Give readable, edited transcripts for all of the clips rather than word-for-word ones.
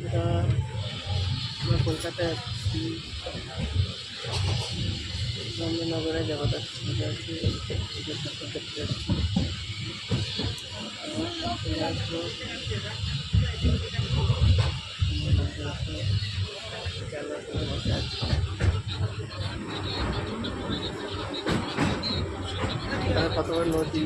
এটা আমরা কলকাতায় আসছি, চন্দননগরে জগদ্ধাত্রী পুজো আছে, পুজোর ঠাকুর দেখতে আসছি। কত বড় নদী!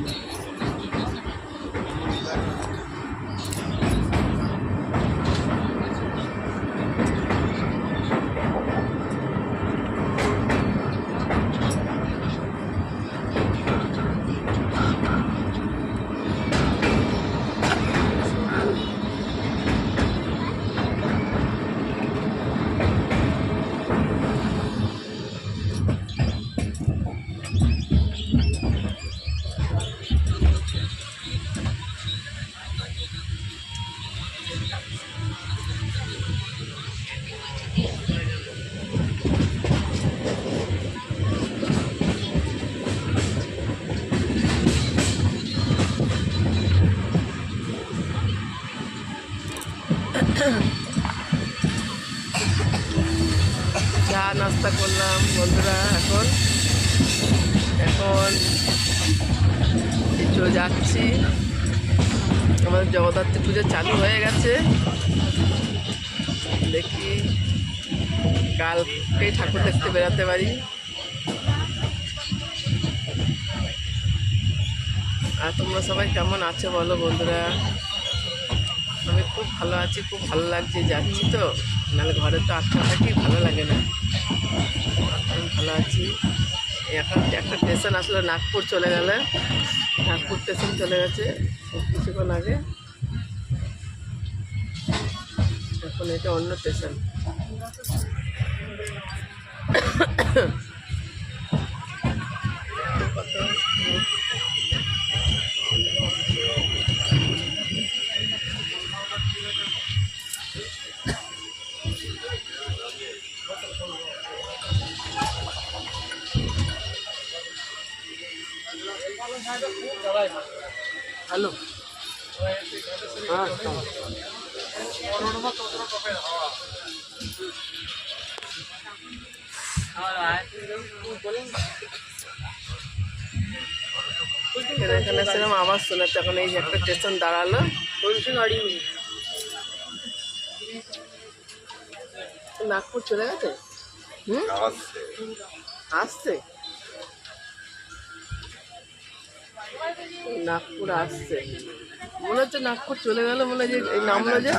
চা নাস্তা করলাম বন্ধুরা। এখন চলে যাচ্ছি, আমাদের জগদ্ধাত্রী পুজো চালু হয়ে গেছে। দেখি কালকেই ঠাকুর দেখতে বেরোতে পারি। আর তোমরা সবাই কেমন আছো বলো বন্ধুরা? আমি খুব ভালো আছি, খুব ভালো লাগছে। যাচ্ছি তো, নাহলে ঘরে তো আটকা থাকি, ভালো লাগে না। আমি ভালো আছি। এখন একটা স্টেশন আসলে, নাগপুর চলে গেলে, নাগপুর স্টেশন চলে গেছে কিছুক্ষণ আগে। এখন এটা অন্য স্টেশন। হ্যালো, হ্যাঁ এখানে সেরকম আওয়াজ শোনাচ্ছে। এখন এই একটা স্টেশন দাঁড়ালো, নাগপুর চলে গেছে। আসছে, নাগপুর আসছে মনে হচ্ছে। নাগপুর চলে গেল মনে হয়, যে নামলো যে